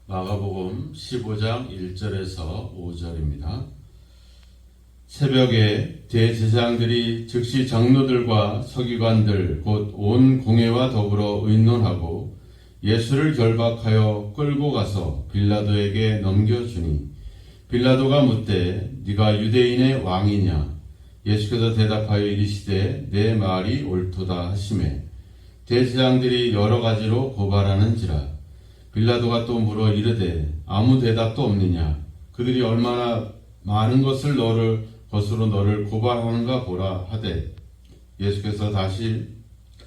마가복음 15장 1절에서 5절입니다. 새벽에 대제사장들이 즉시 장로들과 서기관들 곧 온 공회와 더불어 의논하고 예수를 결박하여 끌고 가서 빌라도에게 넘겨주니 빌라도가 묻되 네가 유대인의 왕이냐? 예수께서 대답하여 이르시되 내 말이 옳도다 하시매 대제사장들이 여러 가지로 고발하는지라. 빌라도가 또 물어 이르되 아무 대답도 없느냐? 그들이 얼마나 많은 것으로 너를 고발하는가 보라 하되 예수께서 다시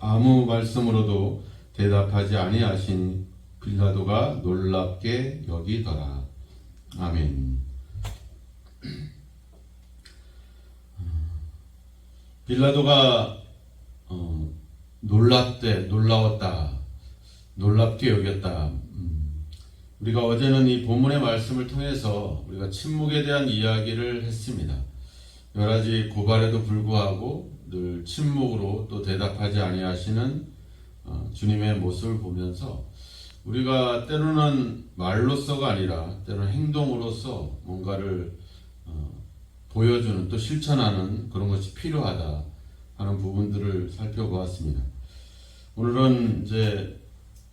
아무 말씀으로도 대답하지 아니하시니 빌라도가 놀랍게 여기더라. 아멘. 빌라도가 놀라웠다, 놀랍게 여겼다. 우리가 어제는 이 본문의 말씀을 통해서 우리가 침묵에 대한 이야기를 했습니다. 여러 가지 고발에도 불구하고 늘 침묵으로 또 대답하지 아니하시는 주님의 모습을 보면서 우리가 때로는 말로서가 아니라 때로는 행동으로서 뭔가를 보여주는 또 실천하는 그런 것이 필요하다 하는 부분들을 살펴보았습니다. 오늘은 이제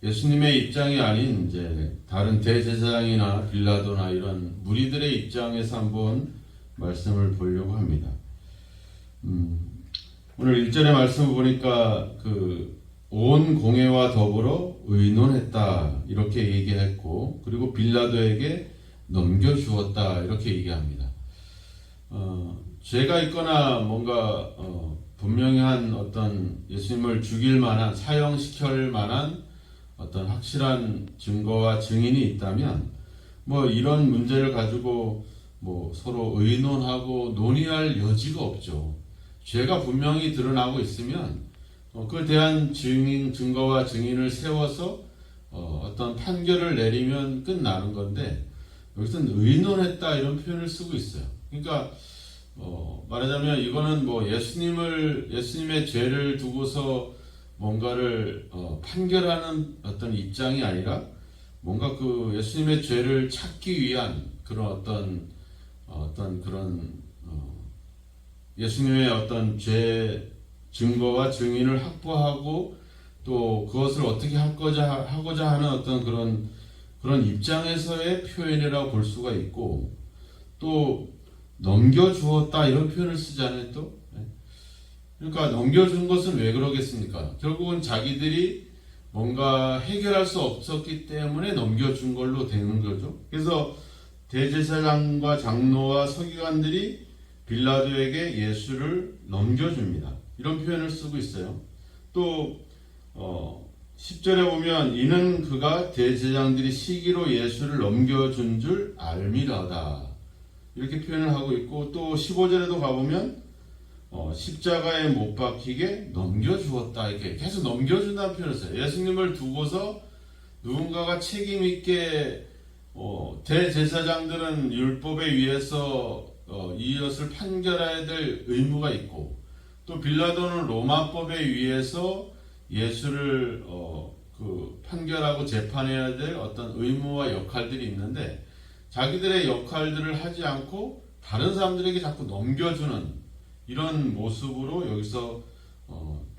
예수님의 입장이 아닌 이제 다른 대제사장이나 빌라도나 이런 무리들의 입장에서 한번 말씀을 보려고 합니다. 오늘 1절의 말씀을 보니까 온 공회와 더불어 의논했다 이렇게 얘기했고 그리고 빌라도에게 넘겨주었다 이렇게 얘기합니다. 죄가 있거나 뭔가 분명히 한 어떤 예수님을 죽일 만한 사형시킬 만한 어떤 확실한 증거와 증인이 있다면 뭐 이런 문제를 가지고 뭐 서로 의논하고 논의할 여지가 없죠. 죄가 분명히 드러나고 있으면 그에 대한 증거와 증인을 세워서 어떤 판결을 내리면 끝나는 건데 여기서는 의논했다 이런 표현을 쓰고 있어요. 그러니까 말하자면 이거는 뭐 예수님의 죄를 두고서 뭔가를 판결하는 어떤 입장이 아니라 뭔가 그 예수님의 죄를 찾기 위한 그런 어떤 그런 예수님의 어떤 죄 증거와 증인을 확보하고 또 그것을 어떻게 하고자 하는 어떤 그런 입장에서의 표현이라고 볼 수가 있고 또 넘겨주었다 이런 표현을 쓰잖아요. 또 그러니까 넘겨준 것은 왜 그러겠습니까? 결국은 자기들이 뭔가 해결할 수 없었기 때문에 넘겨준 걸로 되는 거죠. 그래서 대제사장과 장로와 서기관들이 빌라도에게 예수를 넘겨줍니다. 이런 표현을 쓰고 있어요. 또 10절에 보면 이는 그가 대제사장들이 시기로 예수를 넘겨준 줄 알미라다 이렇게 표현을 하고 있고 또 15절에도 가보면 십자가에 못 박히게 넘겨주었다 이렇게 계속 넘겨준다는 표현을 써요. 예수님을 두고서 누군가가 책임있게 대제사장들은 율법에 의해서 이것을 판결해야 될 의무가 있고 또 빌라도는 로마법에 의해서 예수를 판결하고 재판해야 될 어떤 의무와 역할들이 있는데 자기들의 역할들을 하지 않고 다른 사람들에게 자꾸 넘겨주는 이런 모습으로 여기서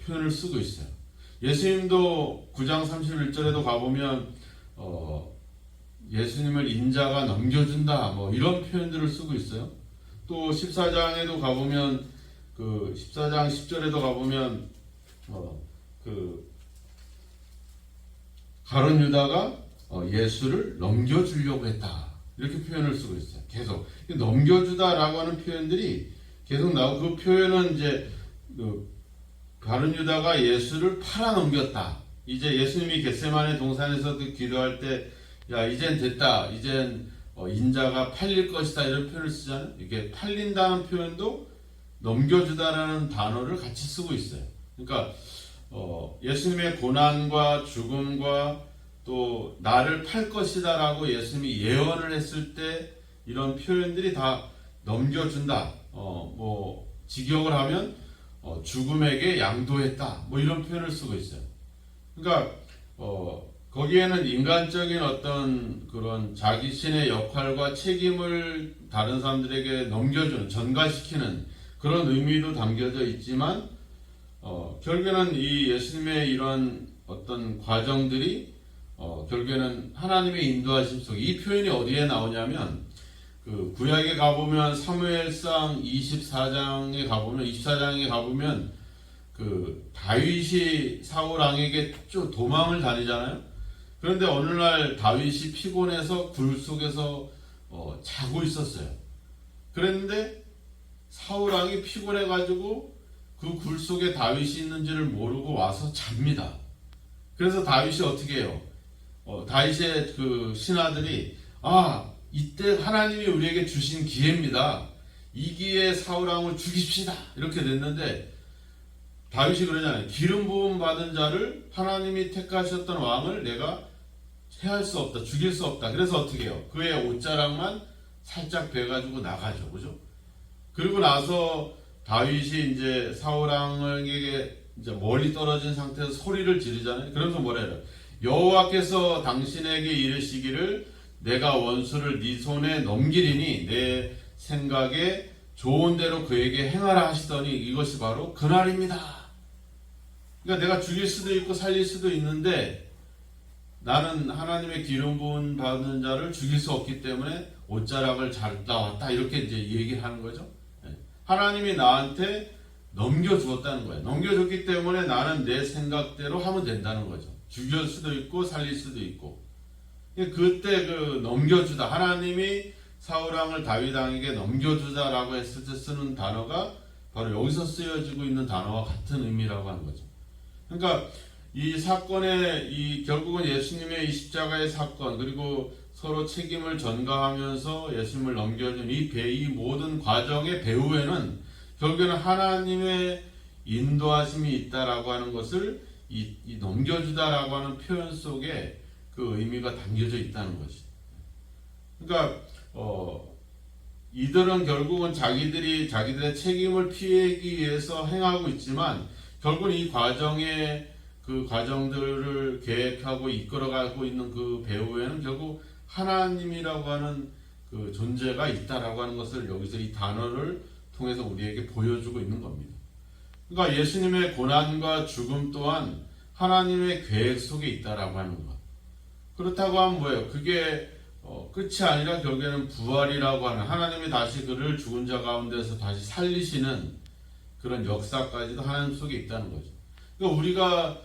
표현을 쓰고 있어요. 예수님도 9장 31절에도 가보면 예수님을 인자가 넘겨준다 뭐 이런 표현들을 쓰고 있어요. 또 14장에도 가보면 14장 10절에도 가보면 가룟 유다가 예수를 넘겨주려고 했다 이렇게 표현을 쓰고 있어요. 계속 넘겨주다라고 하는 표현들이 계속 나오고 그 표현은 이제 가룟 유다가 예수를 팔아넘겼다. 이제 예수님이 겟세마네 동산에서 기도할 때 야 이젠 됐다. 이젠 인자가 팔릴 것이다 이런 표현을 쓰잖아요. 이게 팔린다는 표현도 넘겨주다라는 단어를 같이 쓰고 있어요. 그러니까 예수님의 고난과 죽음과 또 나를 팔 것이다라고 예수님이 예언을 했을 때 이런 표현들이 다 넘겨준다. 뭐 직역을 하면 죽음에게 양도했다. 뭐 이런 표현을 쓰고 있어요. 그러니까 거기에는 인간적인 어떤 그런 자기 신의 역할과 책임을 다른 사람들에게 넘겨주는, 전가시키는 그런 의미도 담겨져 있지만, 결국에는 이 예수님의 이런 어떤 과정들이, 결국에는 하나님의 인도하심 속에, 이 표현이 어디에 나오냐면, 그 구약에 가보면 사무엘상 24장에 가보면 그 다윗이 사울 왕에게 쭉 도망을 다니잖아요. 그런데 어느 날 다윗이 피곤해서 굴 속에서 자고 있었어요. 그랬는데 사울 왕이 피곤해가지고 그 굴 속에 다윗이 있는지를 모르고 와서 잡니다. 그래서 다윗이 어떻게 해요? 다윗의 그 신하들이 이때 하나님이 우리에게 주신 기회입니다. 이 기회에 사울 왕을 죽입시다. 이렇게 됐는데 다윗이 그러잖아요. 기름 부음 받은 자를 하나님이 택하셨던 왕을 내가 해할 수 없다. 죽일 수 없다. 그래서 어떻게 해요? 그의 옷자락만 살짝 베가지고 나가죠. 그죠? 그리고 나서 다윗이 이제 사울 왕에게 이제 멀리 떨어진 상태에서 소리를 지르잖아요. 그러면서 뭐라 해요? 여호와께서 당신에게 이르시기를 내가 원수를 네 손에 넘기리니 내 생각에 좋은 대로 그에게 행하라 하시더니 이것이 바로 그날입니다. 그러니까 내가 죽일 수도 있고 살릴 수도 있는데 나는 하나님의 기름 부음 받은 자를 죽일 수 없기 때문에 옷자락을 잘다 왔다 이렇게 이제 얘기를 하는 거죠. 하나님이 나한테 넘겨주었다는 거예요. 넘겨줬기 때문에 나는 내 생각대로 하면 된다는 거죠. 죽일 수도 있고 살릴 수도 있고. 그때 그 넘겨주다, 하나님이 사울 왕을 다윗 왕에게 넘겨주다라고 했을 때 쓰는 단어가 바로 여기서 쓰여지고 있는 단어와 같은 의미라고 하는 거죠. 그러니까 이 사건의 결국은 예수님의 이 십자가의 사건, 그리고 서로 책임을 전가하면서 예수님을 넘겨준 이 모든 과정의 배후에는 결국에는 하나님의 인도하심이 있다라고 하는 것을 이 넘겨주다라고 하는 표현 속에 그 의미가 담겨져 있다는 것이. 그러니까 이들은 결국은 자기들의 책임을 피하기 위해서 행하고 있지만 결국은 이 과정에 그 과정들을 계획하고 이끌어가고 있는 그 배후에는 결국 하나님이라고 하는 그 존재가 있다라고 하는 것을 여기서 이 단어를 통해서 우리에게 보여주고 있는 겁니다. 그러니까 예수님의 고난과 죽음 또한 하나님의 계획 속에 있다라고 하는 것. 그렇다고 하면 뭐예요? 그게 끝이 아니라 결국에는 부활이라고 하는 하나님이 다시 그를 죽은 자 가운데서 다시 살리시는 그런 역사까지도 하나님 속에 있다는 거죠. 그러니까 우리가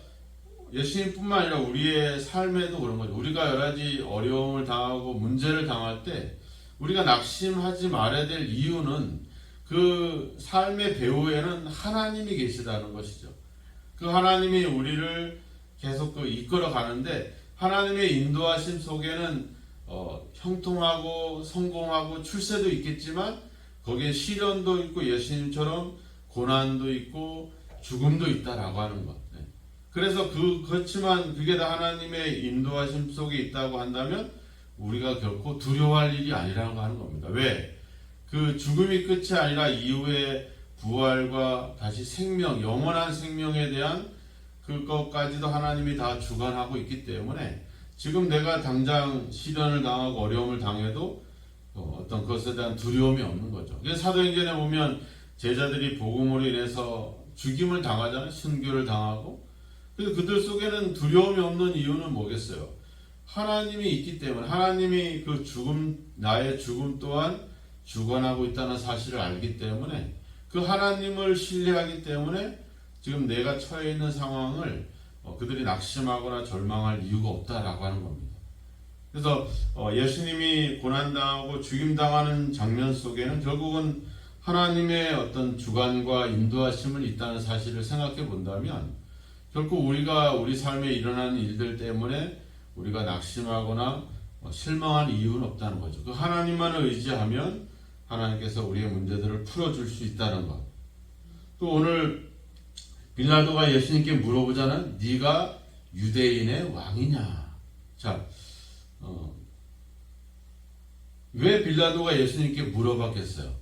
예수님뿐만 아니라 우리의 삶에도 그런 거죠. 우리가 여러 가지 어려움을 당하고 문제를 당할 때 우리가 낙심하지 말아야 될 이유는 그 삶의 배후에는 하나님이 계시다는 것이죠. 그 하나님이 우리를 계속 이끌어 가는데 하나님의 인도하심 속에는 형통하고 성공하고 출세도 있겠지만 거기에 시련도 있고 예수님처럼 고난도 있고 죽음도 있다라고 하는 것. 그래서 그렇지만 그게 다 하나님의 인도하심 속에 있다고 한다면 우리가 결코 두려워할 일이 아니라고 하는 겁니다. 왜? 그 죽음이 끝이 아니라 이후에 부활과 다시 생명, 영원한 생명에 대한 그것까지도 하나님이 다 주관하고 있기 때문에 지금 내가 당장 시련을 당하고 어려움을 당해도 어떤 것에 대한 두려움이 없는 거죠. 그래서 사도행전에 보면 제자들이 복음으로 인해서 죽임을 당하잖아요. 순교를 당하고. 그래서 그들 속에는 두려움이 없는 이유는 뭐겠어요? 하나님이 있기 때문에 하나님이 그 죽음, 나의 죽음 또한 주관하고 있다는 사실을 알기 때문에 그 하나님을 신뢰하기 때문에 지금 내가 처해 있는 상황을 그들이 낙심하거나 절망할 이유가 없다라고 하는 겁니다. 그래서 예수님이 고난당하고 죽임당하는 장면 속에는 결국은 하나님의 어떤 주관과 인도하심을 있다는 사실을 생각해 본다면 결코 우리가 우리 삶에 일어나는 일들 때문에 우리가 낙심하거나 실망할 이유는 없다는 거죠. 그 하나님만을 의지하면 하나님께서 우리의 문제들을 풀어줄 수 있다는 것. 또 오늘 빌라도가 예수님께 물어보잖아요. 네가 유대인의 왕이냐? 자, 왜 빌라도가 예수님께 물어봤겠어요?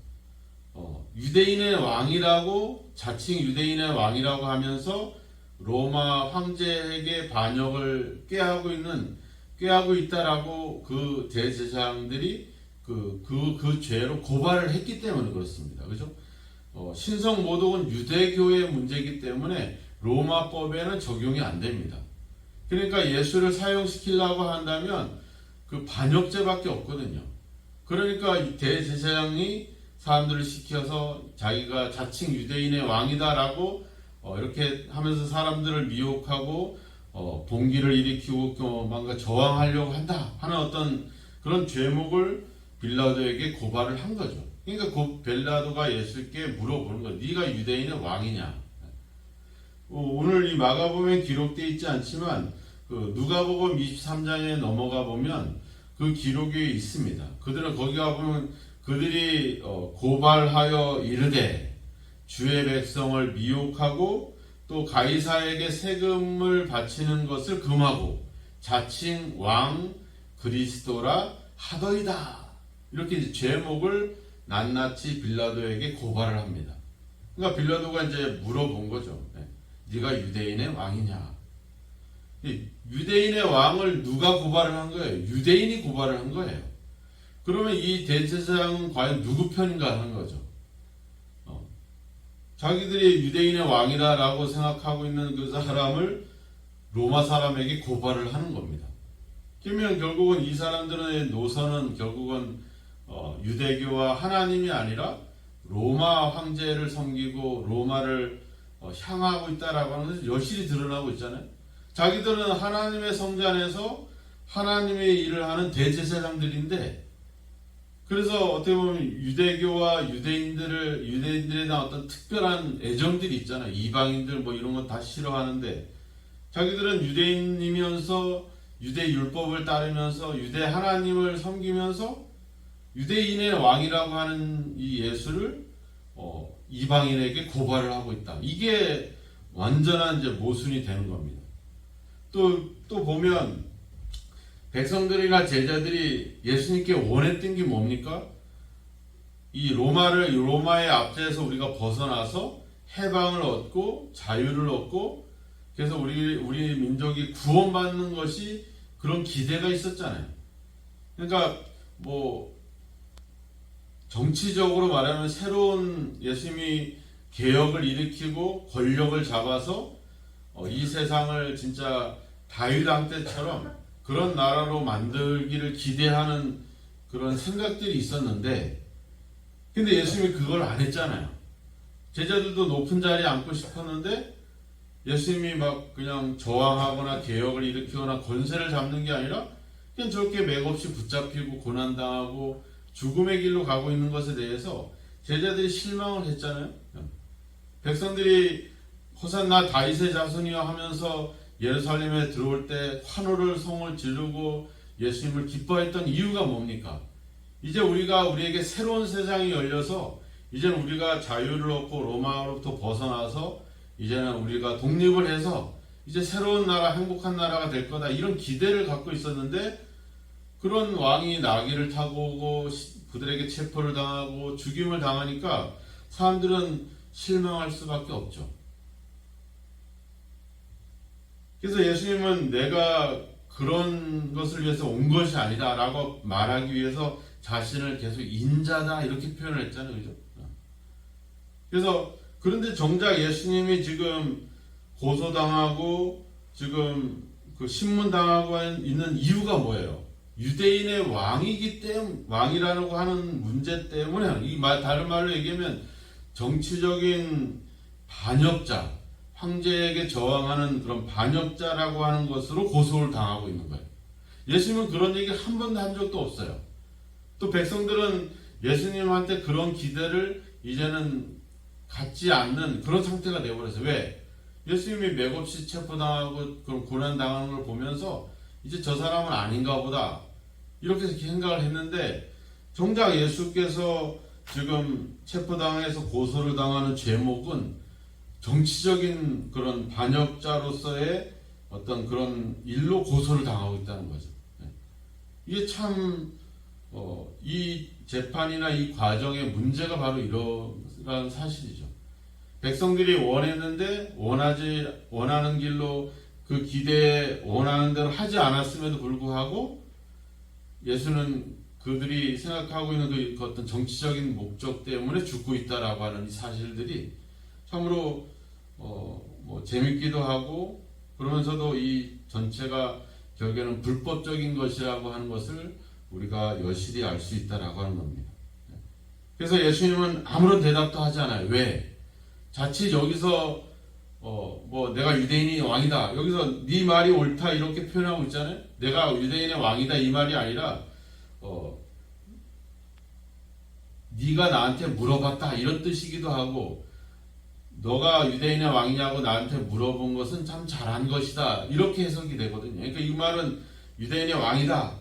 유대인의 왕이라고 자칭 유대인의 왕이라고 하면서 로마 황제에게 반역을 꾀하고 있다라고 그 대제사장들이 그 죄로 고발을 했기 때문에 그렇습니다. 그죠? 신성 모독은 유대교의 문제이기 때문에 로마법에는 적용이 안 됩니다. 그러니까 예수를 사용시키려고 한다면 그 반역죄밖에 없거든요. 그러니까 이 대제사장이 사람들을 시켜서 자기가 자칭 유대인의 왕이다라고 이렇게 하면서 사람들을 미혹하고 봉기를 일으키고 뭔가 저항하려고 한다 하는 어떤 그런 죄목을 빌라도에게 고발을 한 거죠. 그러니까 그 빌라도가 예수께 물어보는 거예요. 네가 유대인의 왕이냐? 오늘 이 마가복음에 기록되어 있지 않지만 그 누가복음 23장에 넘어가 보면 그 기록이 있습니다. 그들은 거기 가보면 그들이 고발하여 이르되 주의 백성을 미혹하고 또 가이사에게 세금을 바치는 것을 금하고 자칭 왕 그리스도라 하더이다. 이렇게 제목을 낱낱이 빌라도에게 고발을 합니다. 그러니까 빌라도가 이제 물어본 거죠. 네가 유대인의 왕이냐? 유대인의 왕을 누가 고발을 한 거예요? 유대인이 고발을 한 거예요. 그러면 이 대제사장은 과연 누구 편인가 하는 거죠. 자기들이 유대인의 왕이다라고 생각하고 있는 그 사람을 로마 사람에게 고발을 하는 겁니다. 그러면 결국은 이 사람들의 노선은 결국은 유대교와 하나님이 아니라 로마 황제를 섬기고 로마를 향하고 있다라고 하는 것이 여실히 드러나고 있잖아요. 자기들은 하나님의 성전 안에서 하나님의 일을 하는 대제사장들인데, 그래서 어떻게 보면 유대교와 유대인들에 대한 어떤 특별한 애정들이 있잖아요. 이방인들 뭐 이런 거 다 싫어하는데, 자기들은 유대인이면서 유대 율법을 따르면서 유대 하나님을 섬기면서 유대인의 왕이라고 하는 이 예수를 이방인에게 고발을 하고 있다. 이게 완전한 이제 모순이 되는 겁니다. 또 보면 백성들이나 제자들이 예수님께 원했던 게 뭡니까? 이 로마의 압제에서 우리가 벗어나서 해방을 얻고 자유를 얻고 그래서 우리 민족이 구원받는 것이 그런 기대가 있었잖아요. 그러니까 뭐 정치적으로 말하면 새로운 예수님이 개혁을 일으키고 권력을 잡아서 이 세상을 진짜 다윗왕 때처럼 그런 나라로 만들기를 기대하는 그런 생각들이 있었는데, 근데 예수님이 그걸 안 했잖아요. 제자들도 높은 자리에 앉고 싶었는데 예수님이 막 그냥 저항하거나 개혁을 일으키거나 권세를 잡는 게 아니라 그냥 저렇게 맥없이 붙잡히고 고난당하고 죽음의 길로 가고 있는 것에 대해서 제자들이 실망을 했잖아요. 백성들이 호산나 다윗의 자손이여 하면서 예루살렘에 들어올 때 환호를 성을 지르고 예수님을 기뻐했던 이유가 뭡니까? 이제 우리에게 새로운 세상이 열려서 이제는 우리가 자유를 얻고 로마로부터 벗어나서 이제는 우리가 독립을 해서 이제 새로운 나라, 행복한 나라가 될 거다, 이런 기대를 갖고 있었는데, 그런 왕이 나귀를 타고 오고 그들에게 체포를 당하고 죽임을 당하니까 사람들은 실망할 수밖에 없죠. 그래서 예수님은 내가 그런 것을 위해서 온 것이 아니다 라고 말하기 위해서 자신을 계속 인자다 이렇게 표현을 했잖아요. 그죠? 그래서 그런데 정작 예수님이 지금 고소당하고 지금 그 신문당하고 있는 이유가 뭐예요? 유대인의 왕이라고 하는 문제 때문에, 다른 말로 얘기하면 정치적인 반역자, 황제에게 저항하는 그런 반역자라고 하는 것으로 고소를 당하고 있는 거예요. 예수님은 그런 얘기 한 번도 한 적도 없어요. 또 백성들은 예수님한테 그런 기대를 이제는 갖지 않는 그런 상태가 되어버렸어요. 왜? 예수님이 맥없이 체포당하고 그런 고난당하는 걸 보면서 이제 저 사람은 아닌가 보다 이렇게 생각을 했는데, 정작 예수께서 지금 체포당해서 고소를 당하는 제목은 정치적인 그런 반역자로서의 어떤 그런 일로 고소를 당하고 있다는 거죠. 이게 참 이 재판이나 이 과정의 문제가 바로 이런 사실이죠. 백성들이 원했는데 원하는 길로 그 기대에 원하는 대로 하지 않았음에도 불구하고 예수는 그들이 생각하고 있는 그 어떤 정치적인 목적 때문에 죽고 있다라고 하는 이 사실들이 참으로 뭐 재밌기도 하고 그러면서도 이 전체가 결국에는 불법적인 것이라고 하는 것을 우리가 여실히 알 수 있다라고 하는 겁니다. 그래서 예수님은 아무런 대답도 하지 않아요. 왜? 자칫 여기서 뭐 내가 유대인이 왕이다. 여기서 네 말이 옳다 이렇게 표현하고 있잖아요. 내가 유대인의 왕이다 이 말이 아니라 네가 나한테 물어봤다 이런 뜻이기도 하고 너가 유대인의 왕이냐고 나한테 물어본 것은 참 잘한 것이다 이렇게 해석이 되거든요. 그러니까 이 말은 유대인의 왕이다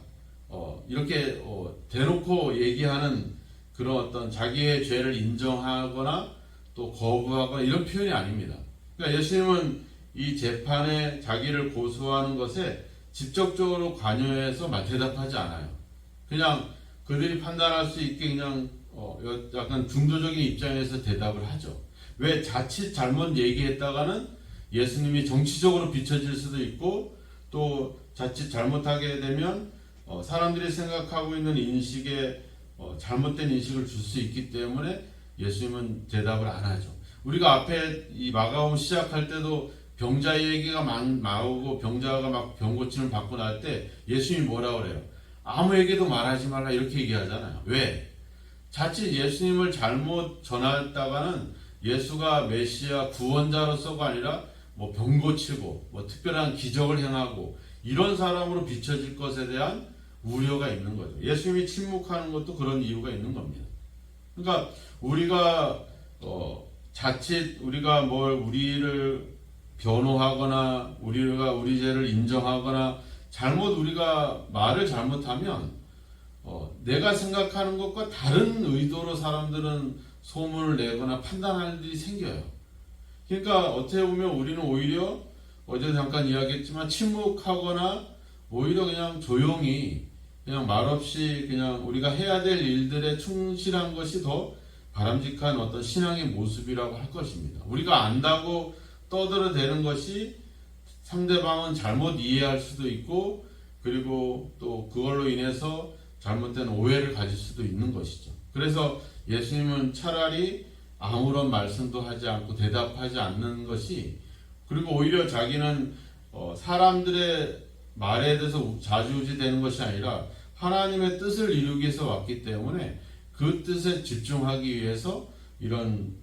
이렇게 대놓고 얘기하는 그런 어떤 자기의 죄를 인정하거나 또 거부하거나 이런 표현이 아닙니다. 그러니까 예수님은 이 재판에 자기를 고소하는 것에 직접적으로 관여해서 대답하지 않아요. 그냥 그들이 판단할 수 있게 그냥 약간 중도적인 입장에서 대답을 하죠. 왜? 자칫 잘못 얘기했다가는 예수님이 정치적으로 비춰질 수도 있고 또 자칫 잘못하게 되면 사람들이 생각하고 있는 인식에 잘못된 인식을 줄 수 있기 때문에 예수님은 대답을 안 하죠. 우리가 앞에 이 마가복음 시작할 때도 병자 얘기가 나오고 병자가 막 병 고침을 받고 날 때 예수님이 뭐라 그래요? 아무에게도 말하지 말라 이렇게 얘기하잖아요. 왜? 자칫 예수님을 잘못 전했다가는 예수가 메시아 구원자로서가 아니라 뭐 병 고치고 뭐 특별한 기적을 행하고 이런 사람으로 비춰질 것에 대한 우려가 있는 거죠. 예수님이 침묵하는 것도 그런 이유가 있는 겁니다. 그러니까 우리가 자칫 우리가 우리를 변호하거나 우리가 우리 죄를 인정하거나 우리가 말을 잘못하면 내가 생각하는 것과 다른 의도로 사람들은 소문을 내거나 판단할 일이 생겨요. 그러니까 어떻게 보면 우리는 오히려 어제 잠깐 이야기했지만 침묵하거나 오히려 그냥 조용히 그냥 말없이 그냥 우리가 해야 될 일들에 충실한 것이 더 바람직한 어떤 신앙의 모습이라고 할 것입니다. 우리가 안다고 떠들어대는 것이 상대방은 잘못 이해할 수도 있고 그리고 또 그걸로 인해서 잘못된 오해를 가질 수도 있는 것이죠. 그래서 예수님은 차라리 아무런 말씀도 하지 않고 대답하지 않는 것이 그리고 오히려 자기는 사람들의 말에 대해서 좌지우지되는 것이 아니라 하나님의 뜻을 이루기 위해서 왔기 때문에 그 뜻에 집중하기 위해서 이런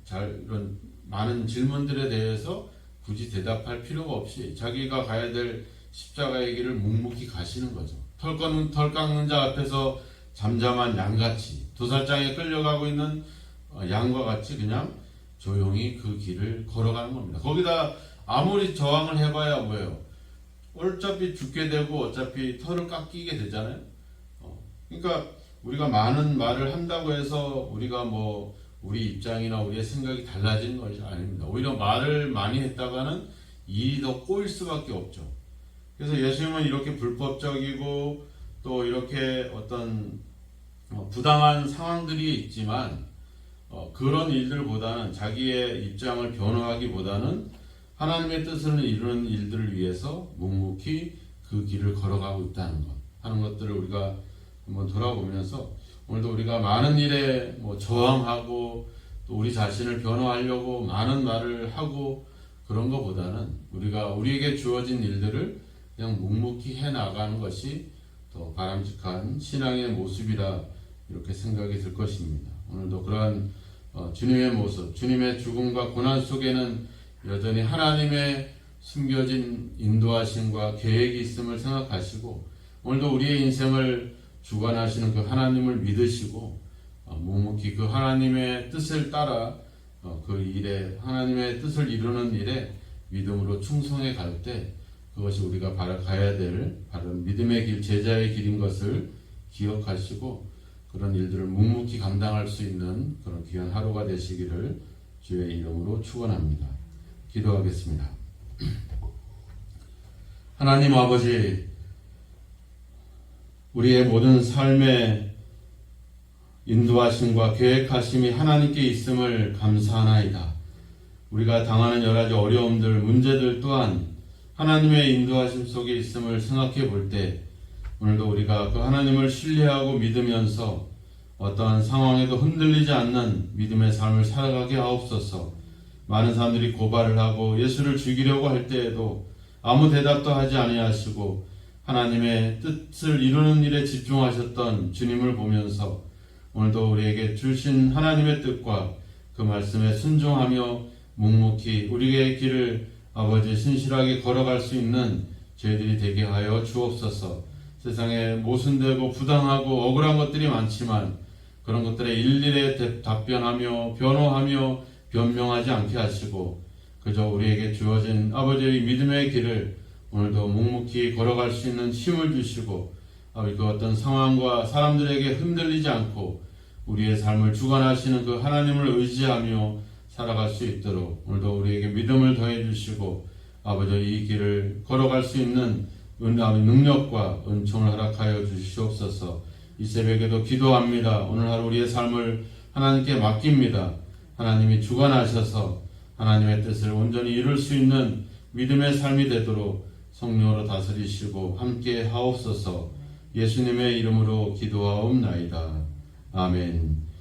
많은 질문들에 대해서 굳이 대답할 필요가 없이 자기가 가야 될 십자가의 길을 묵묵히 가시는 거죠. 털 깎는 자 앞에서 잠잠한 양같이 도살장에 끌려가고 있는 양과 같이 그냥 조용히 그 길을 걸어가는 겁니다. 거기다 아무리 저항을 해봐야 뭐예요? 어차피 죽게 되고 어차피 털을 깎이게 되잖아요. 그러니까 우리가 많은 말을 한다고 해서 우리가 우리 입장이나 우리의 생각이 달라지는 것이 아닙니다. 오히려 말을 많이 했다가는 일이 더 꼬일 수밖에 없죠. 그래서 예수님은 이렇게 불법적이고 또 이렇게 어떤 부당한 상황들이 있지만 그런 일들보다는 자기의 입장을 변호하기보다는 하나님의 뜻을 이루는 일들을 위해서 묵묵히 그 길을 걸어가고 있다는 것 하는 것들을 우리가 한번 돌아보면서 오늘도 우리가 많은 일에 저항하고 또 우리 자신을 변호하려고 많은 말을 하고 그런 것보다는 우리에게 주어진 일들을 그냥 묵묵히 해 나가는 것이 더 바람직한 신앙의 모습이라 이렇게 생각이 들 것입니다. 오늘도 그러한 주님의 모습, 주님의 죽음과 고난 속에는 여전히 하나님의 숨겨진 인도하심과 계획이 있음을 생각하시고 오늘도 우리의 인생을 주관하시는 그 하나님을 믿으시고 묵묵히 그 하나님의 뜻을 따라 그 일에 하나님의 뜻을 이루는 일에 믿음으로 충성해 갈 때 그것이 우리가 가야 될 바른 믿음의 길, 제자의 길인 것을 기억하시고 그런 일들을 묵묵히 감당할 수 있는 그런 귀한 하루가 되시기를 주의 이름으로 축원합니다. 기도하겠습니다. 하나님 아버지, 우리의 모든 삶의 인도하심과 계획하심이 하나님께 있음을 감사하나이다. 우리가 당하는 여러 가지 어려움들, 문제들 또한 하나님의 인도하심 속에 있음을 생각해 볼 때 오늘도 우리가 그 하나님을 신뢰하고 믿으면서 어떠한 상황에도 흔들리지 않는 믿음의 삶을 살아가게 하옵소서. 많은 사람들이 고발을 하고 예수를 죽이려고 할 때에도 아무 대답도 하지 아니하시고 하나님의 뜻을 이루는 일에 집중하셨던 주님을 보면서 오늘도 우리에게 주신 하나님의 뜻과 그 말씀에 순종하며 묵묵히 우리의 길을 아버지 신실하게 걸어갈 수 있는 저희들이 되게 하여 주옵소서. 세상에 모순되고 부당하고 억울한 것들이 많지만 그런 것들에 일일이 답변하며 변호하며 변명하지 않게 하시고 그저 우리에게 주어진 아버지의 믿음의 길을 오늘도 묵묵히 걸어갈 수 있는 힘을 주시고 아버지 그 어떤 상황과 사람들에게 흔들리지 않고 우리의 삶을 주관하시는 그 하나님을 의지하며 살아갈 수 있도록 오늘도 우리에게 믿음을 더해 주시고 아버지 이 길을 걸어갈 수 있는 능력과 은총을 허락하여 주시옵소서. 이 새벽에도 기도합니다. 오늘 하루 우리의 삶을 하나님께 맡깁니다. 하나님이 주관하셔서 하나님의 뜻을 온전히 이룰 수 있는 믿음의 삶이 되도록 성령으로 다스리시고 함께 하옵소서. 예수님의 이름으로 기도하옵나이다. 아멘.